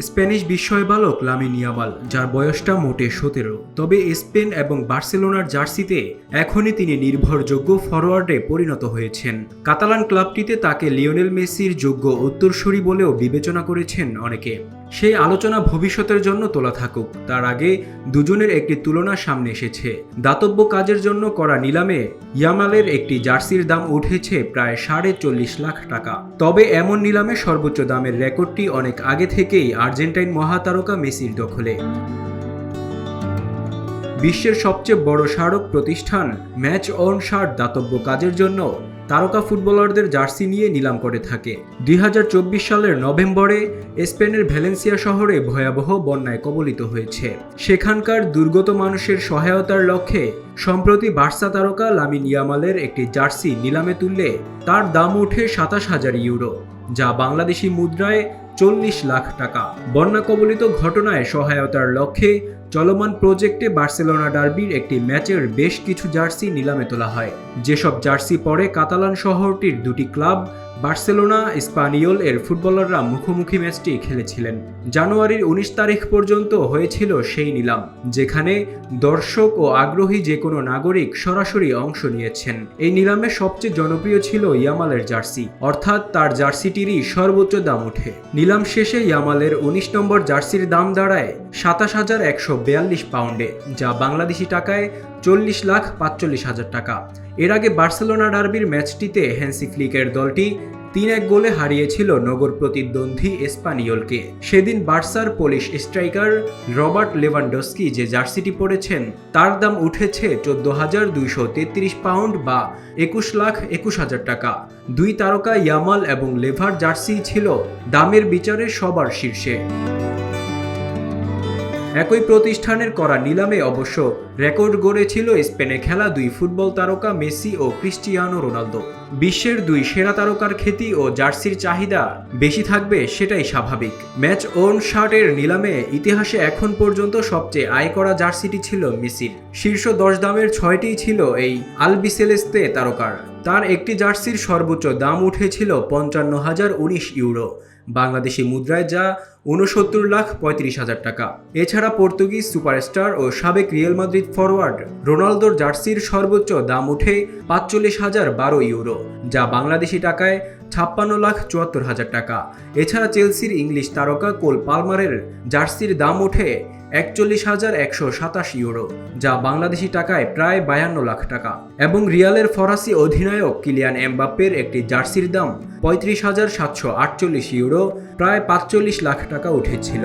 Spanish বিস্ময় বালক Lamine Yamal, যার বয়সটা মোটে 17, তবে স্পেন এবং বার্সেলোনার জার্সিতে এখনই তিনি নির্ভরযোগ্য ফরোয়ার্ডে পরিণত হয়েছেন। কাতালান ক্লাবটিতে তাকে লিওনেল মেসির যোগ্য উত্তরসূরি বলেও বিবেচনা করেছেন অনেকে। সেই আলোচনা ভবিষ্যতের জন্য তোলা থাকুক, তার আগে দুজনের একটি তুলনা সামনে এসেছে। দাতব্য কাজের জন্য করা নিলামে ইয়ামালের একটি জার্সির দাম উঠেছে প্রায় 40.5 লাখ টাকা। তবে এমন নিলামে সর্বোচ্চ দামের রেকর্ডটি অনেক আগে থেকেই আর্জেন্টাইন মহাতারকা মেসির দখলে। বিশ্বের সবচেয়ে বড় স্মারক প্রতিষ্ঠান ম্যাচ অন শার্ট দাতব্য কাজের জন্য তারকা ফুটবলারদের জার্সি নিয়ে নিলাম করে থাকে। 2024 সালের নভেম্বরে স্পেনের ভ্যালেন্সিয়া শহরে ভয়াবহ বন্যায় কবলিত হয়েছে। সেখানকার দুর্গত মানুষের সহায়তার লক্ষ্যে সম্প্রতি বার্সা তারকা লামিন ইয়ামালের একটি জার্সি নিলামে তুললে তার দাম ওঠে 27,000 ইউরো, যা বাংলাদেশি মুদ্রায় 40 লাখ টাকা। বন্যা কবলিত ঘটনায় সহায়তার লক্ষ্যে চলমান প্রজেক্টে বার্সেলোনা ডার্বির একটি ম্যাচের বেশ কিছু জার্সি নিলামে তোলা হয়। যেসব জার্সি পরে কাতালান শহরটির দুটি ক্লাব বার্সেলোনা স্পানিওল এর ফুটবলাররা মুখোমুখি ম্যাচটি খেলেছিলেন। জানুয়ারির 19 তারিখ পর্যন্ত হয়েছিল সেই নিলাম, যেখানে দর্শক ও আগ্রহী যে কোনো নাগরিক সরাসরি অংশ নিয়েছেন। এই নিলামে সবচেয়ে জনপ্রিয় ছিল ইয়ামালের জার্সি, অর্থাৎ তার জার্সিটিরই সর্বোচ্চ দাম ওঠে। নিলাম শেষে ইয়ামালের 19 নম্বর জার্সির দাম দাঁড়ায় 27,142 পাউন্ডে, যা বাংলাদেশি টাকায় 40,45,000 টাকা। এর আগে বার্সেলোনা ডার্বির ম্যাচটিতে হ্যান্সি ফ্লিকের দলটি 3-1 গোলে হারিয়েছিল নগর প্রতিদ্বন্দ্বী এসপানিওলকে। সেদিন বার্সার পোলিশ স্ট্রাইকার রবার্ট লেভানডস্কি যে জার্সিটি পরেছেন তার দাম উঠেছে 14,233 পাউন্ড বা 21,21,000 টাকা। দুই তারকা ইয়ামাল এবং লেভার জার্সি ছিল দামের বিচারে সবার শীর্ষে। একই প্রতিষ্ঠানের করা নিলামে অবশ্য রেকর্ড গড়েছিল স্পেনে খেলা দুই ফুটবল তারকা মেসি ও ক্রিস্টিয়ানো রোনালদো। বিশ্বের দুই সেরা তারকার খ্যাতি ও জার্সির চাহিদা বেশি থাকবে সেটাই স্বাভাবিক। ম্যাচ অন শার্টের নিলামে ইতিহাসে এখন পর্যন্ত সবচেয়ে আয় করা জার্সিটি ছিল মেসির। শীর্ষ 10 দামের 6টিই ছিল এই আলবিসেলেস্তে তারকার। তার একটি জার্সির সর্বোচ্চ দাম উঠেছিল 55,019 ইউরো, বাংলাদেশি মুদ্রায় যা 69,35,000 টাকা। এছাড়া পর্তুগিজ সুপারস্টার ও সাবেক রিয়াল মাদ্রিদ ফরওয়ার্ড রোনালদোর জার্সির সর্বোচ্চ দাম উঠে 45,012 ইউরো, যা বাংলাদেশি টাকায় 56,74,000 টাকা। এছাড়া চেলসির ইংলিশ তারকা কোল পালমারের জার্সির দাম ওঠে 41,127 ইউরো, যা বাংলাদেশি টাকায় প্রায় 52 লাখ টাকা। এবং রিয়ালের ফরাসি অধিনায়ক কিলিয়ান এমবাপ্পের একটি জার্সির দাম 35,748 ইউরো, প্রায় 45 লাখ টাকা উঠেছিল।